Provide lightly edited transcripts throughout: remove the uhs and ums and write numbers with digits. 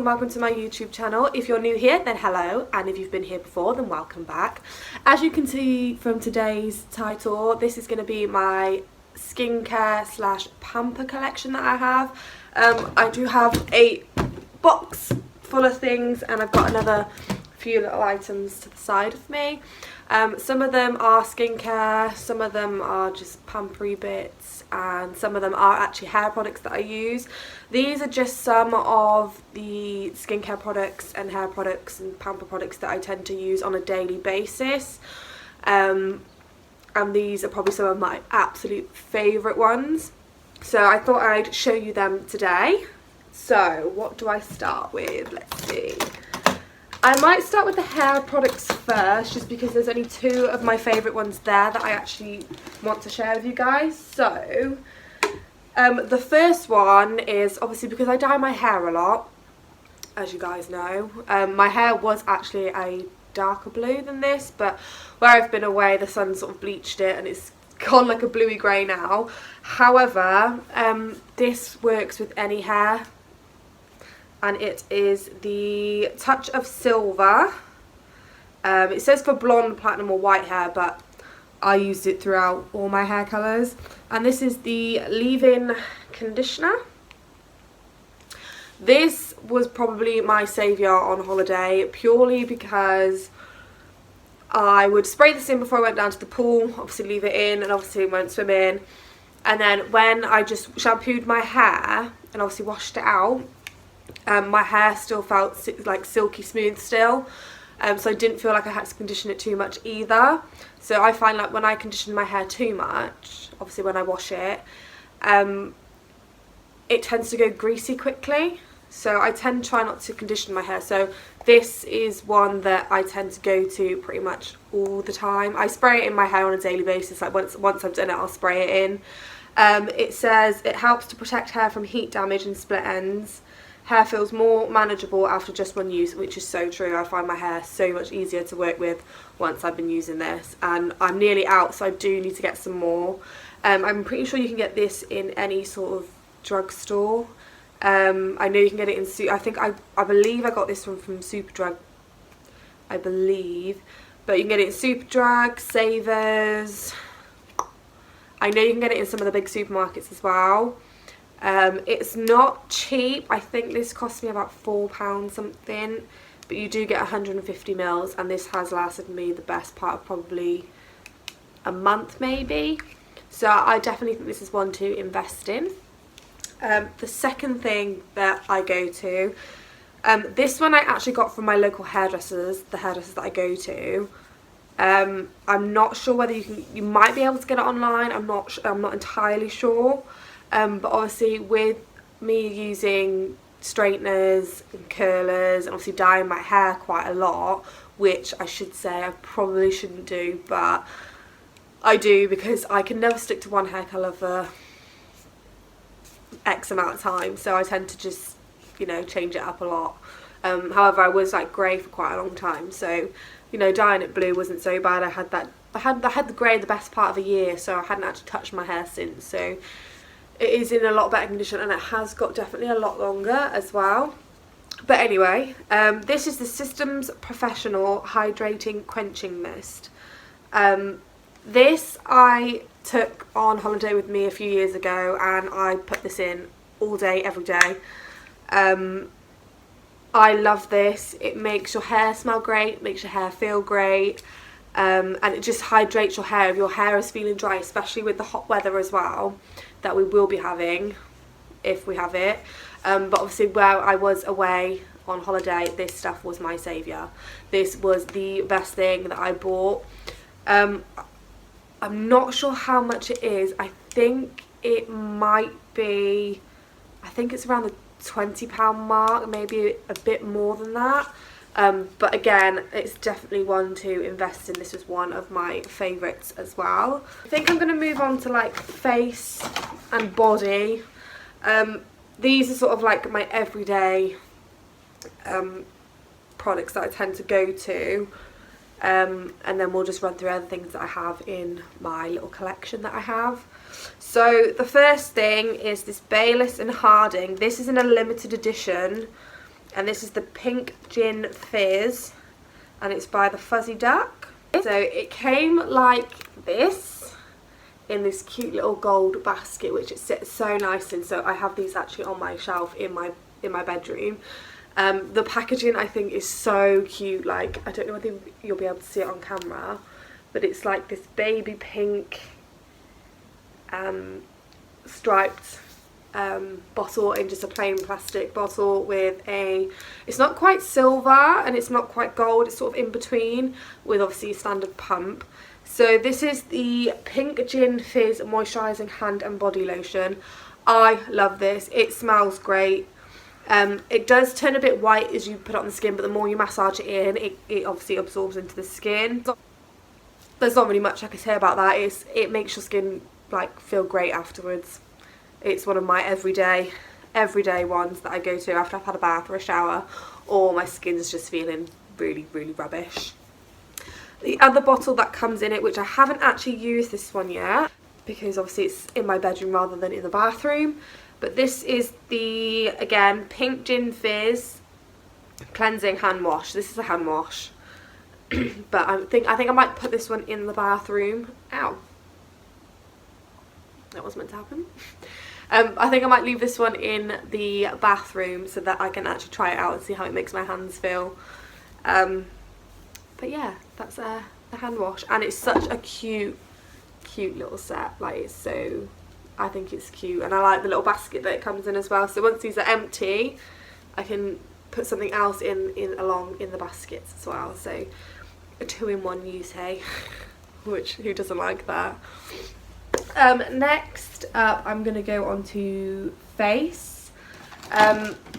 welcome to my YouTube channel. If you're new here, then hello, and if you've been here before, then welcome back. As you can see from today's title, this is going to be my skincare slash pamper collection that I have. I do have a box full of things, and I've got another few little items to the side of me. Some of them are skincare, some of them are just pampery bits, and some of them are actually hair products that I use. These are just some of the skincare products and hair products and pamper products that I tend to use on a daily basis. And these are probably some of my absolute favourite ones. So I thought I'd show you them today. So what do I start with? Let's see. I might start with the hair products first, just because there's only two of my favourite ones there that I actually want to share with you guys. So, the first one is obviously because I dye my hair a lot, as you guys know. My hair was actually a darker blue than this, but where I've been away, the sun sort of bleached it and it's gone like a bluey grey now. However, this works with any hair. And it is the Touch of Silver. It says for blonde, platinum or white hair, but I used it throughout all my hair colours. And this is the leave-in conditioner. This was probably my saviour on holiday, purely because I would spray this in before I went down to the pool, obviously leave it in, and obviously won't swim in. And then when I just shampooed my hair and obviously washed it out, my hair still felt like silky smooth still, so I didn't feel like I had to condition it too much either. So I find like when I condition my hair too much, obviously when I wash it, it tends to go greasy quickly, so I tend to try not to condition my hair. So this is one that I tend to go to pretty much all the time. I spray it in my hair on a daily basis, like once I've done it I'll spray it in. It says it helps to protect hair from heat damage and split ends. Hair feels more manageable after just one use, which is so true. I find my hair so much easier to work with once I've been using this, and I'm nearly out, so I do need to get some more. I'm pretty sure you can get this in any sort of drugstore. I know you can get it in, I believe I got this one from Superdrug, I believe, but you can get it in Superdrug, Savers. I know you can get it in some of the big supermarkets as well. It's not cheap. I think this cost me about £4 something, but you do get 150 mils, and this has lasted me the best part of probably a month maybe. So I definitely think this is one to invest in. The second thing that I go to, this one I actually got from my local hairdressers, the hairdressers that I go to. I'm not sure whether you might be able to get it online. I'm not entirely sure. But obviously with me using straighteners and curlers and obviously dyeing my hair quite a lot, which I should say I probably shouldn't do, but I do because I can never stick to one hair colour for X amount of time, so I tend to just, you know, change it up a lot. However, I was like grey for quite a long time, so, you know, dyeing it blue wasn't so bad. I had the grey the best part of a year, so I hadn't actually touched my hair since, so it is in a lot better condition, and it has got definitely a lot longer as well. But anyway, this is the Systems Professional Hydrating Quenching Mist. This I took on holiday with me a few years ago, and I put this in all day, every day. I love this. It makes your hair smell great, makes your hair feel great, and it just hydrates your hair if your hair is feeling dry, especially with the hot weather as well that we will be having if we have it. But obviously where I was away on holiday, this stuff was my saviour. This was the best thing that I bought. I'm not sure how much it is. I think it might be, I think it's around the £20 mark, maybe a bit more than that. But again, it's definitely one to invest in. This was one of my favourites as well. I think I'm going to move on to like face and body. These are sort of like my everyday products that I tend to go to. And then we'll just run through other things that I have in my little collection that I have. So the first thing is this Bayliss and Harding. This is in a limited edition. and this is the Pink Gin Fizz, and it's by the Fuzzy Duck. So it came like this in this cute little gold basket, which it sits so nice in. So I have these actually on my shelf in my bedroom. The packaging I think is so cute. Like, I don't know whether you'll be able to see it on camera, but it's like this baby pink striped bottle in just a plain plastic bottle with a, it's not quite silver and it's not quite gold, it's sort of in between, with obviously standard pump. So this is the Pink Gin Fizz moisturising hand and body lotion. I love this. It smells great. It does turn a bit white as you put it on the skin, but the more you massage it in, it obviously absorbs into the skin. There's not really much I can say about that. It makes your skin like feel great afterwards. It's one of my everyday ones that I go to after I've had a bath or a shower, or my skin's just feeling really rubbish. The other bottle that comes in it, which I haven't actually used this one yet because obviously it's in my bedroom rather than in the bathroom, but this is the, again, Pink Gin Fizz cleansing hand wash. This is a hand wash. But I think I might put this one in the bathroom. Ow. That was meant to happen. I think I might leave this one in the bathroom so that I can actually try it out and see how it makes my hands feel. But yeah, that's the hand wash, and it's such a cute little set. Like, it's so, I think it's cute, and I like the little basket that it comes in as well. So once these are empty, I can put something else along in the baskets as well. So a 2-in-1 use, hey, which who doesn't like that? Next up, I'm going to go on to face.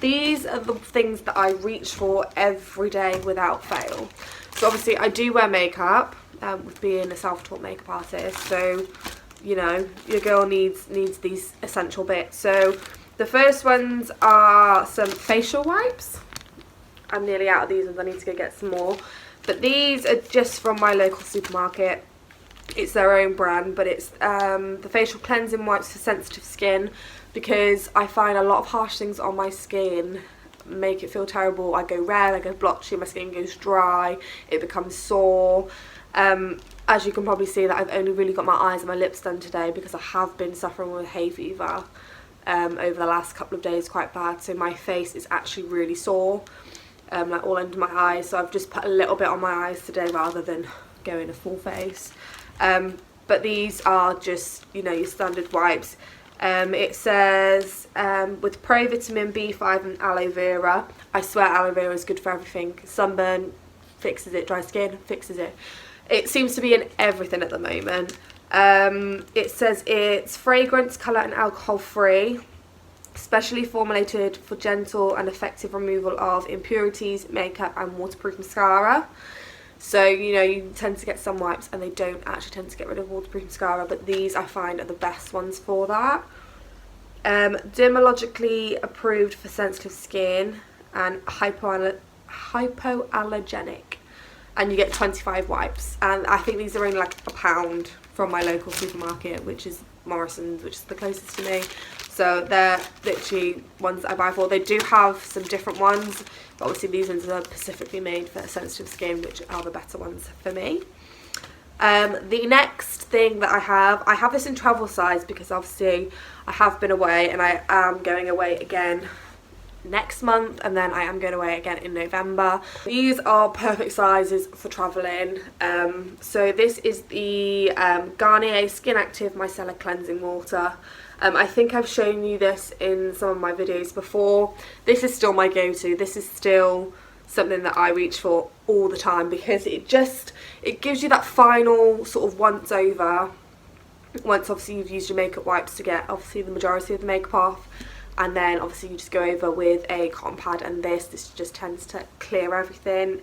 These are the things that I reach for every day without fail. So obviously I do wear makeup, with being a self-taught makeup artist, so you know your girl needs these essential bits. So the first ones are some facial wipes. I'm nearly out of these ones, I need to go get some more. But these are just from my local supermarket. It's their own brand, but it's the facial cleansing wipes for sensitive skin, because I find a lot of harsh things on my skin make it feel terrible. I go red, I go blotchy, my skin goes dry, it becomes sore. As you can probably see, that I've only really got my eyes and my lips done today because I have been suffering with hay fever over the last couple of days, quite bad. So my face is actually really sore, like all under my eyes. So I've just put a little bit on my eyes today rather than going a full face. But these are just, you know, your standard wipes. It says with pro vitamin B5 and aloe vera. I swear aloe vera is good for everything. Sunburn fixes it, dry skin fixes it. It seems to be in everything at the moment. It says it's fragrance, colour and alcohol free, specially formulated for gentle and effective removal of impurities, makeup and waterproof mascara. So, you know, you tend to get some wipes and they don't actually tend to get rid of waterproof mascara, but these I find are the best ones for that. Dermatologically approved for sensitive skin and hypoallergenic. And you get 25 wipes. And I think these are only like £1 from my local supermarket, which is Morrisons, which is the closest to me. So they're literally ones that I buy for. They do have some different ones, but obviously these ones are specifically made for sensitive skin, which are the better ones for me. The next thing that I have this in travel size because obviously I have been away and I am going away again next month, and then I am going away again in November. These are perfect sizes for travelling. So this is the Garnier Skin Active Micellar Cleansing Water. I think I've shown you this in some of my videos before. This is still my go-to. This is still something that I reach for all the time because it gives you that final sort of once over, once obviously you've used your makeup wipes to get obviously the majority of the makeup off, and then obviously you just go over with a cotton pad, and this just tends to clear everything.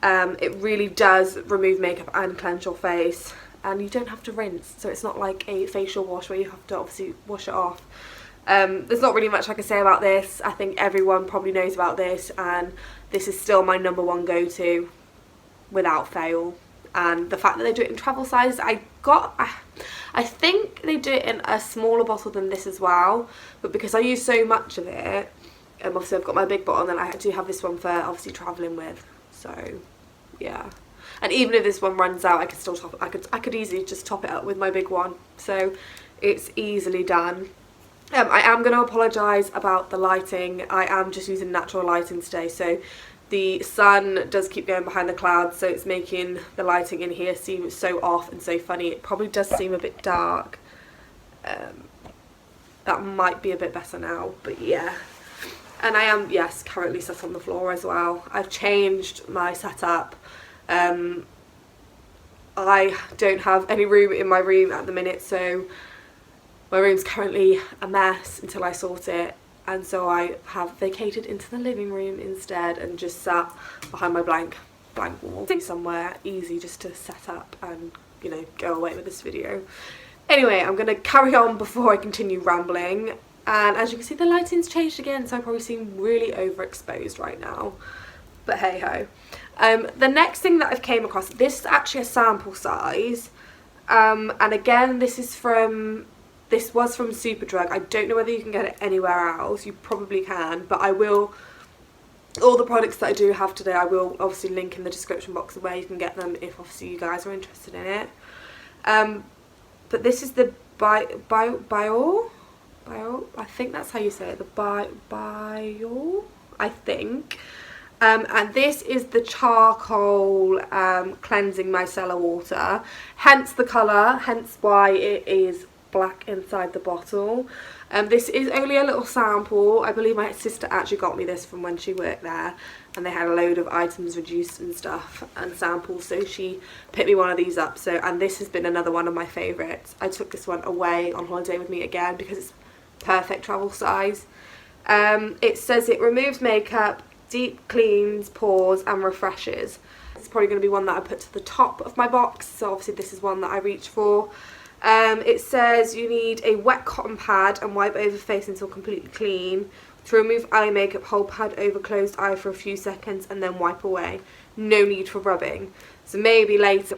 It really does remove makeup and cleanse your face, and you don't have to rinse, so it's not like a facial wash where you have to obviously wash it off. There's not really much I can say about this. I think everyone probably knows about this, and this is still my #1 go-to without fail. And the fact that they do it in travel sizes, I think they do it in a smaller bottle than this as well, but because I use so much of it, Obviously I've got my big bottle, and then I do have this one for obviously travelling with. So yeah, and even if this one runs out, I could still top it. I could easily just top it up with my big one, so it's easily done. I am going to apologise about the lighting. I am just using natural lighting today, so the sun does keep going behind the clouds, so it's making the lighting in here seem so off and so funny. It probably does seem a bit dark. That might be a bit better now, but yeah. And I am, yes, currently sat on the floor as well. I've changed my setup. I don't have any room in my room at the minute, so my room's currently a mess until I sort it, and so I have vacated into the living room instead and just sat behind my blank wall. Somewhere easy just to set up and, you know, go away with this video. Anyway, I'm going to carry on before I continue rambling, and as you can see the lighting's changed again, so I probably seem really overexposed right now, but hey ho. The next thing that I've came across, this is actually a sample size, and again this was from Superdrug. I don't know whether you can get it anywhere else. You probably can, but I will, all the products that I do have today, I will obviously link in the description box of where you can get them if obviously you guys are interested in it. But this is the biore, I think that's how you say it, the biore, I think. And this is the charcoal cleansing micellar water, hence the colour, hence why it is black inside the bottle. This is only a little sample. I believe my sister actually got me this from when she worked there, and they had a load of items reduced and stuff and samples, so she picked me one of these up. So, and this has been another one of my favourites. I took this one away on holiday with me again because it's perfect travel size. It says it removes makeup, deep cleans pores and refreshes. It's probably going to be one that I put to the top of my box, so obviously this is one that I reach for. It says you need a wet cotton pad and wipe over face until completely clean. To remove eye makeup, hold pad over closed eye for a few seconds and then wipe away. No need for rubbing. So maybe later.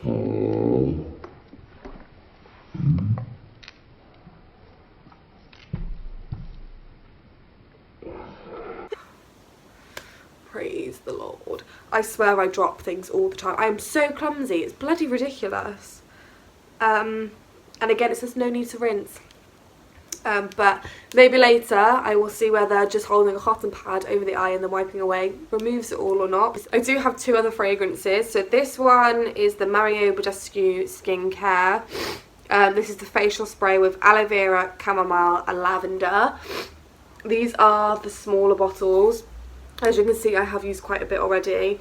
Praise the Lord. I swear I drop things all the time. I am so clumsy. It's bloody ridiculous. And again, it says no need to rinse. But maybe later I will see whether just holding a cotton pad over the eye and then wiping away removes it all or not. I do have two other fragrances. So this one is the Badescu skincare. This is the facial spray with aloe vera, chamomile and lavender. These are the smaller bottles. As you can see, I have used quite a bit already.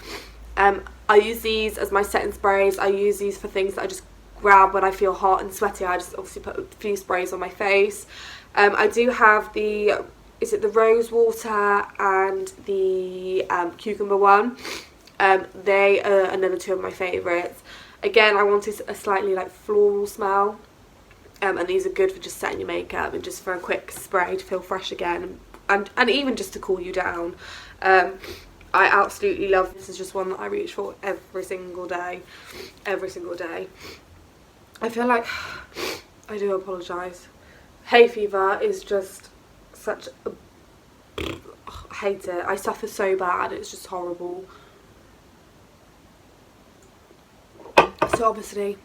I use these as my setting sprays. I use these for things that I just grab when I feel hot and sweaty. I just obviously put a few sprays on my face. I do have the, is it the rose water and the cucumber one. They are another two of my favourites. Again, I wanted a slightly like floral smell, and these are good for just setting your makeup and just for a quick spray to feel fresh again, and even just to cool you down. I absolutely love this. Is just one that I reach for every single day. Every single day. I feel like, I do apologise. Hay fever is just such a, I hate it. I suffer so bad, it's just horrible. So obviously,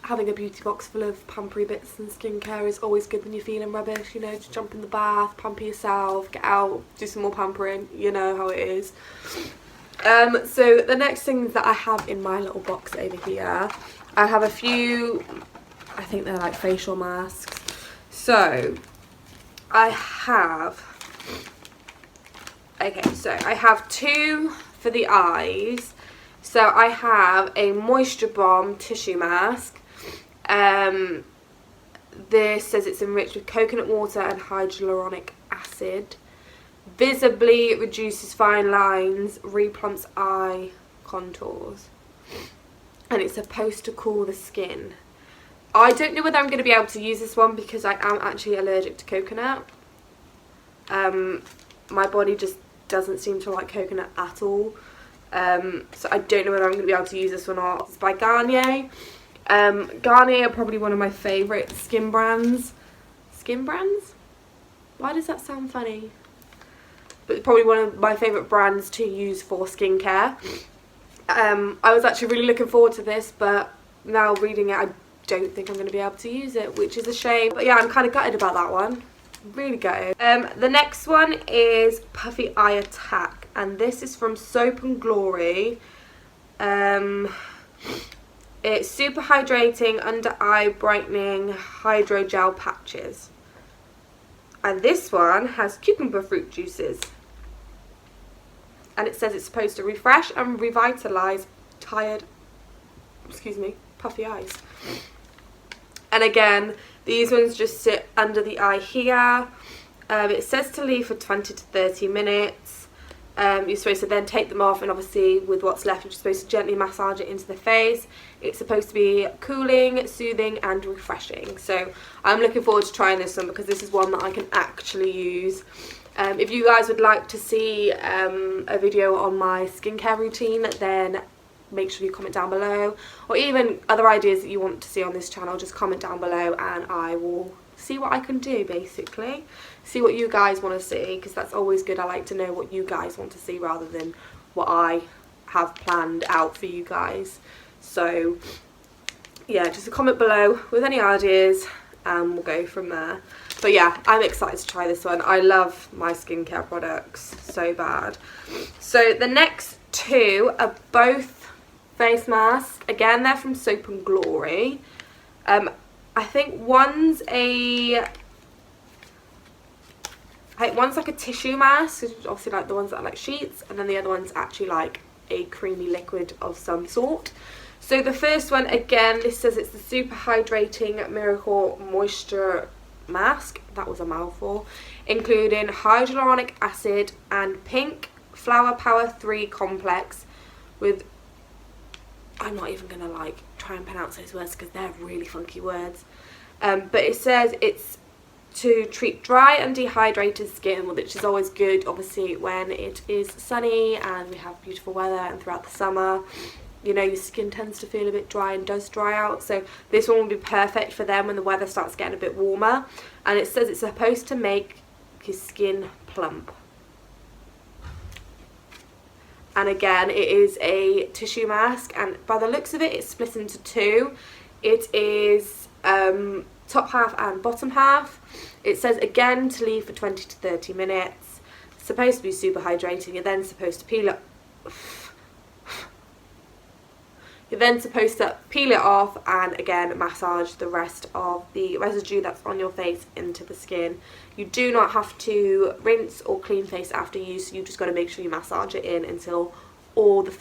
having a beauty box full of pampery bits and skincare is always good when you're feeling rubbish, you know, just jump in the bath, pamper yourself, get out, do some more pampering, you know how it is. So the next thing that I have in my little box over here, I have a few, I think they're like facial masks. So I have, okay, so I have two for the eyes. So I have a Moisture Bomb tissue mask. This says it's enriched with coconut water and hyaluronic acid. Visibly reduces fine lines, replumps eye contours. And it's supposed to cool the skin. I don't know whether I'm going to be able to use this one because I am actually allergic to coconut. My body just doesn't seem to like coconut at all. So I don't know whether I'm going to be able to use this or not. It's by Garnier. Garnier are probably one of my favourite skin brands. Skin brands? Why does that sound funny? but probably one of my favourite brands to use for skincare. I was actually really looking forward to this, but now reading it I don't think I'm going to be able to use it, which is a shame. But yeah, I'm kind of gutted about that one. Really gutted. The next one is Puffy Eye Attack, and this is from Soap and Glory. It's super hydrating under eye brightening hydrogel patches, and this one has cucumber fruit juices, and it says it's supposed to refresh and revitalize tired, puffy eyes. And again, these ones just sit under the eye here. It says to leave for 20 to 30 minutes. You're supposed to then take them off, and obviously with what's left you're supposed to gently massage it into the face. It's supposed to be cooling, soothing and refreshing. So I'm looking forward to trying this one because this is one that I can actually use. If you guys would like to see a video on my skincare routine, then make sure you comment down below, or even other ideas that you want to see on this channel, just comment down below and I will see what I can do, basically. See what you guys want to see, because that's always good. I like to know what you guys want to see rather than what I have planned out for you guys. So yeah, just a comment below with any ideas and we'll go from there. But yeah, I'm excited to try this one. I love my skincare products so bad. So the next two are both face masks. Again, they're from Soap and Glory. I think one's like a tissue mask, obviously like the ones that are like sheets, and then the other one's actually like a creamy liquid of some sort. So the first one, again, this says it's the super hydrating miracle moisture mask. That was a mouthful. Including hyaluronic acid and pink flower power 3 complex with, I'm not even gonna like try and pronounce those words because they're really funky words, but it says it's to treat dry and dehydrated skin, which is always good obviously when it is sunny and we have beautiful weather, and throughout the summer, you know, your skin tends to feel a bit dry and does dry out. So this one will be perfect for them when the weather starts getting a bit warmer. And it says it's supposed to make your skin plump. And again, it is a tissue mask, and by the looks of it, it's split into two. It is top half and bottom half. It says again to leave for 20 to 30 minutes. It's supposed to be super hydrating. You're then supposed to peel it. You're then supposed to peel it off and again massage the rest of the residue that's on your face into the skin. You do not have to rinse or clean face after use. You just got to make sure you massage it in until all the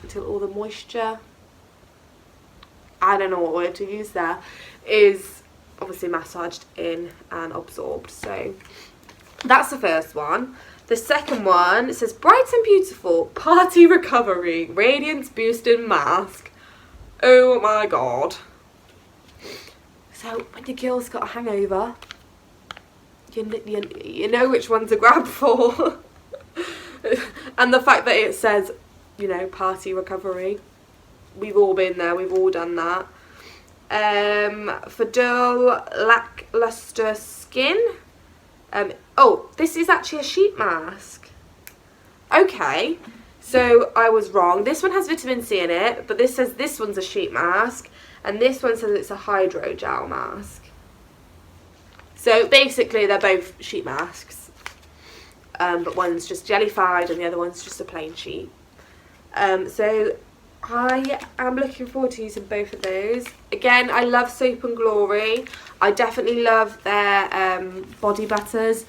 until all the moisture, I don't know what word to use there, is obviously massaged in and absorbed. So that's the first one. The second one, it says Bright and Beautiful Party Recovery Radiance Boosting Mask. Oh my god. So when your girl's got a hangover, you know which one to grab for. And the fact that it says, you know, party recovery. We've all been there, we've all done that. For dull, lackluster skin. Oh, this is actually a sheet mask. Okay, so I was wrong. This one has vitamin C in it, but this says this one's a sheet mask, and this one says it's a hydrogel mask. So basically they're both sheet masks, but one's just jellified and the other one's just a plain sheet. So I am looking forward to using both of those. Again, I love Soap and Glory. I definitely love their body butters.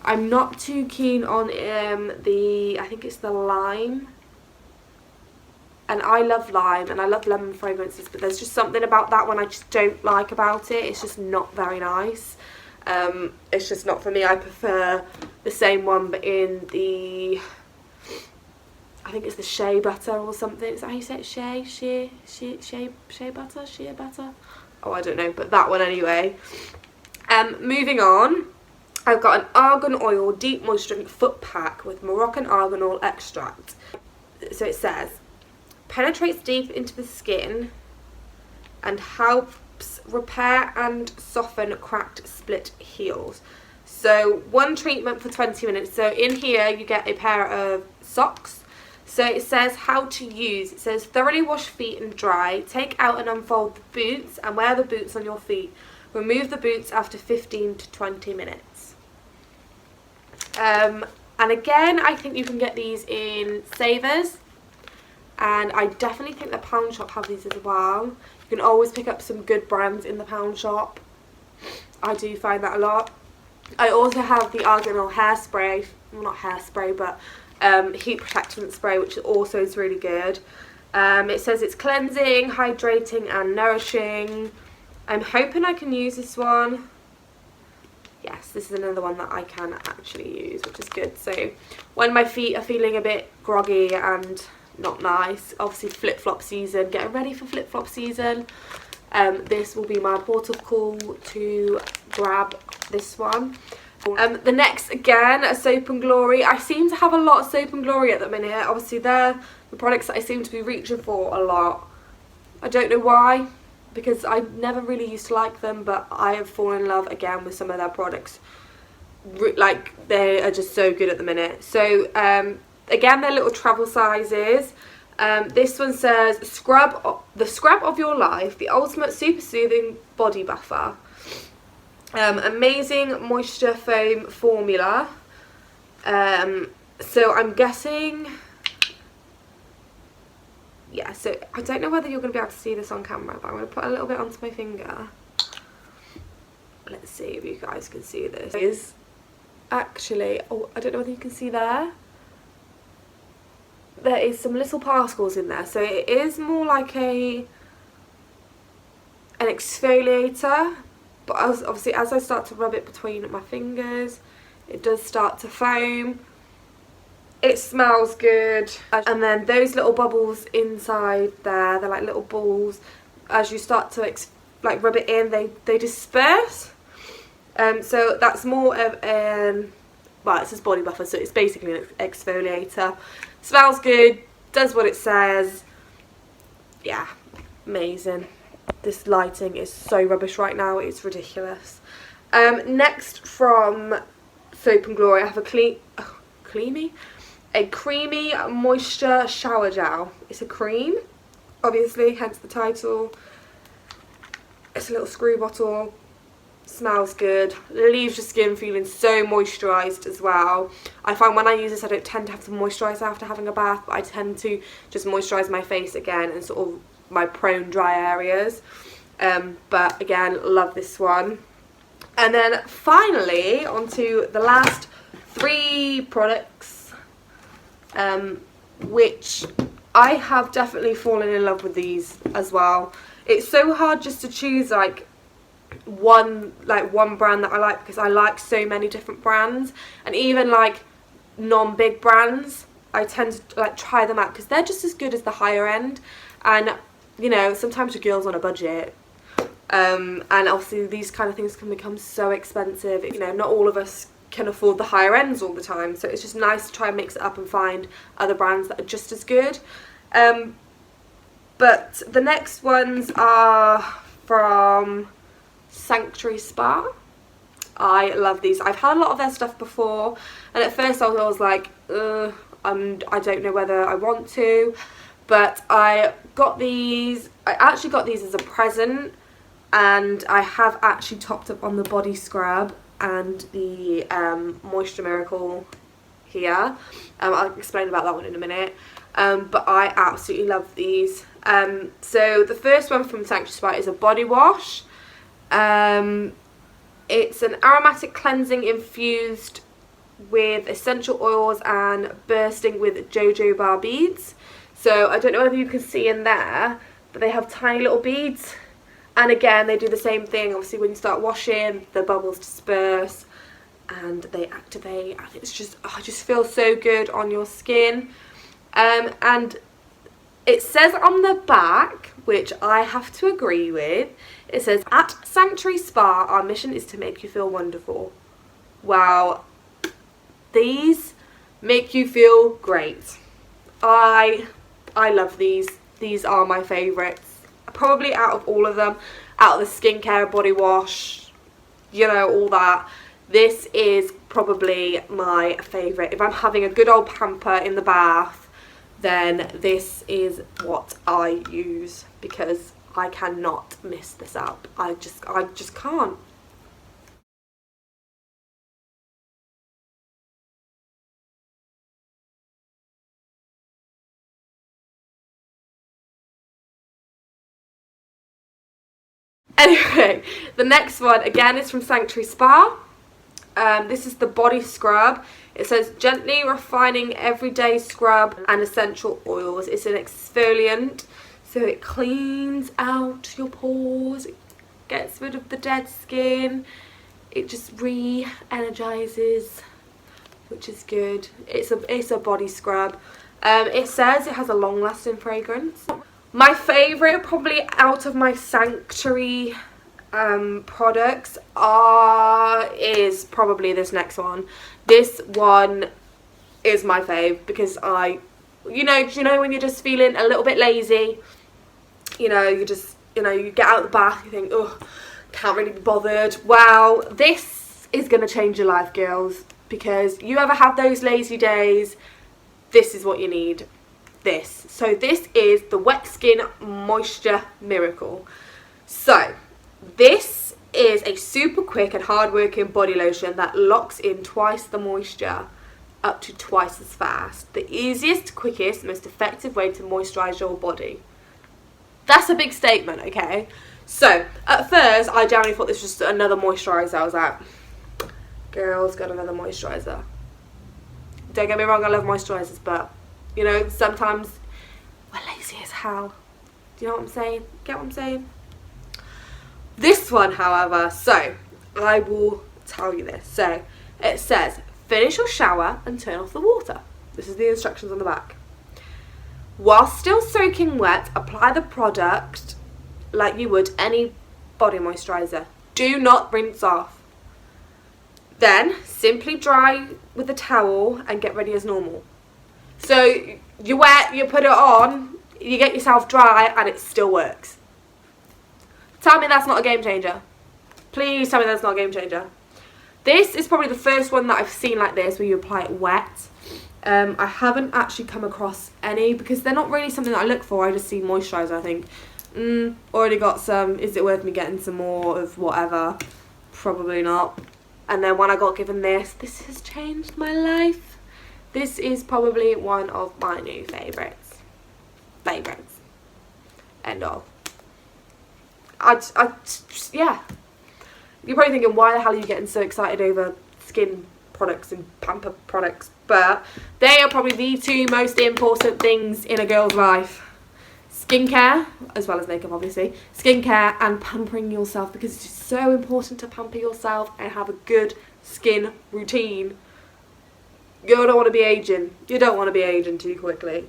I'm not too keen on I think it's the lime. And I love lime and I love lemon fragrances, but there's just something about that one I just don't like about it. It's just not very nice. It's just not for me. I prefer the same one but in the, I think it's the shea butter or something. Is that how you say it? Shea butter? Oh, I don't know, but that one anyway. Moving on, I've got an argan oil deep moisturizing foot pack with Moroccan argan oil extract. So it says, penetrates deep into the skin and helps repair and soften cracked split heels. So 1 treatment for 20 minutes. So in here you get a pair of socks. So it says how to use. It says thoroughly wash feet and dry. Take out and unfold the boots and wear the boots on your feet. Remove the boots after 15 to 20 minutes. And again, I think you can get these in Savers. And I definitely think the Pound Shop have these as well. You can always pick up some good brands in the Pound Shop. I do find that a lot. I also have the Argan hairspray. Well, not hairspray, but heat protectant spray, which also is really good. It says it's cleansing, hydrating and nourishing. I'm hoping I can use this one. Yes, this is another one that I can actually use, which is good. So when my feet are feeling a bit groggy and not nice, obviously flip-flop season, getting ready for flip-flop season, this will be my port of call to grab this one. The next, again, a Soap and Glory. I seem to have a lot of Soap and Glory at the minute. Obviously they're the products that I seem to be reaching for a lot. I don't know why, because I never really used to like them, but I have fallen in love again with some of their products. Like, they are just so good at the minute. So again, they're little travel sizes. This one says the scrub of your life, the ultimate super soothing body buffer. Amazing moisture foam formula. So I'm guessing, yeah, so I don't know whether you're going to be able to see this on camera, but I'm going to put a little bit onto my finger. Let's see if you guys can see this. It is actually, oh, I don't know whether you can see there. There is some little particles in there, so it is more like an exfoliator, but obviously as I start to rub it between my fingers, it does start to foam. It smells good, and then those little bubbles inside there, they're like little balls. As you start to like rub it in, they disperse. So that's more of well, it says body buffer, so it's basically an exfoliator. Smells good, does what it says. Yeah, amazing. This lighting is so rubbish right now, it's ridiculous. Next from Soap and Glory, I have a creamy moisture shower gel. It's a cream, obviously, hence the title. It's a little screw bottle. Smells good, leaves your skin feeling so moisturised as well. I find when I use this, I don't tend to have to moisturise after having a bath, but I tend to just moisturise my face again and sort of my prone dry areas. But again, love this one. And then finally onto the last 3 products, which I have definitely fallen in love with these as well. It's so hard just to choose like one brand that I like, because I like so many different brands, and even like non-big brands I tend to like try them out because they're just as good as the higher end. And you know, sometimes your girl's on a budget, and obviously these kind of things can become so expensive. You know, not all of us can afford the higher ends all the time, so it's just nice to try and mix it up and find other brands that are just as good. But the next ones are from Sanctuary Spa. I love these. I've had a lot of their stuff before, and at first I was like, I don't know whether I want to, but I got these. I actually got these as a present, and I have actually topped up on the body scrub and the Moisture Miracle here. I'll explain about that one in a minute. But I absolutely love these. So the first one from Sanctuary Spa is a body wash. It's an aromatic cleansing infused with essential oils and bursting with jojoba beads. So I don't know whether you can see in there, but they have tiny little beads. And again, they do the same thing. Obviously, when you start washing, the bubbles disperse and they activate. And it's just, oh, it just feels so good on your skin. And it says on the back, which I have to agree with, it says, at Sanctuary Spa, our mission is to make you feel wonderful. Wow, these make you feel great. I love these. These are my favourites. Probably out of all of them, out of the skincare, body wash, you know, all that. This is probably my favourite. If I'm having a good old pamper in the bath, then this is what I use, because I cannot miss this up. I just can't. Anyway, the next one again is from Sanctuary Spa. This is the body scrub. It says gently refining everyday scrub and essential oils. It's an exfoliant, so it cleans out your pores, it gets rid of the dead skin, it just re-energizes, which is good. It's a body scrub. It says it has a long-lasting fragrance. My favourite, probably out of my Sanctuary products, is probably this next one. This one is my fave because you know when you're just feeling a little bit lazy, you get out of the bath, you think, oh, can't really be bothered. Well, this is going to change your life, girls, because you ever have those lazy days, this is what you need. So this is the Wet Skin Moisture Miracle. So this is a super quick and hard working body lotion that locks in twice the moisture, up to twice as fast. The easiest, quickest, most effective way to moisturise your body. That's a big statement, okay? So at first I generally thought this was just another moisturiser. I was like, girls, got another moisturiser. Don't get me wrong, I love moisturisers, but you know, sometimes we're lazy as hell. Do you know what I'm saying? Get what I'm saying? This one, however, so I will tell you this. So it says, finish your shower and turn off the water. This is the instructions on the back. While still soaking wet, apply the product like you would any body moisturiser. Do not rinse off. Then simply dry with a towel and get ready as normal. So you're wet, you put it on, you get yourself dry, and it still works. Tell me that's not a game changer. Please tell me that's not a game changer. This is probably the first one that I've seen like this, where you apply it wet. I haven't actually come across any, because they're not really something that I look for. I just see moisturiser, I think. Already got some. Is it worth me getting some more of whatever? Probably not. And then when I got given this has changed my life. This is probably one of my new favourites. End of. Yeah. You're probably thinking, why the hell are you getting so excited over skin products and pamper products? But they are probably the two most important things in a girl's life. Skincare, as well as makeup obviously. Skincare and pampering yourself, because it's just so important to pamper yourself and have a good skin routine. You don't want to be aging. You don't want to be aging too quickly.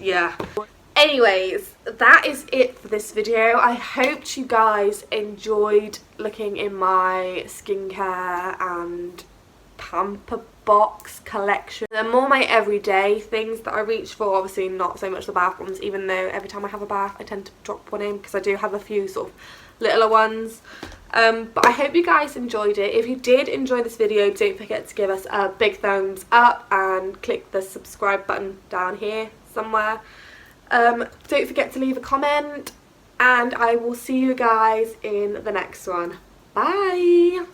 Yeah. Anyways, that is it for this video. I hope you guys enjoyed looking in my skincare and pamper box collection. They're more my everyday things that I reach for, obviously not so much the bath ones, even though every time I have a bath I tend to drop one in, because I do have a few sort of littler ones. But I hope you guys enjoyed it. If you did enjoy this video, don't forget to give us a big thumbs up and click the subscribe button down here somewhere. Don't forget to leave a comment, and I will see you guys in the next one. Bye!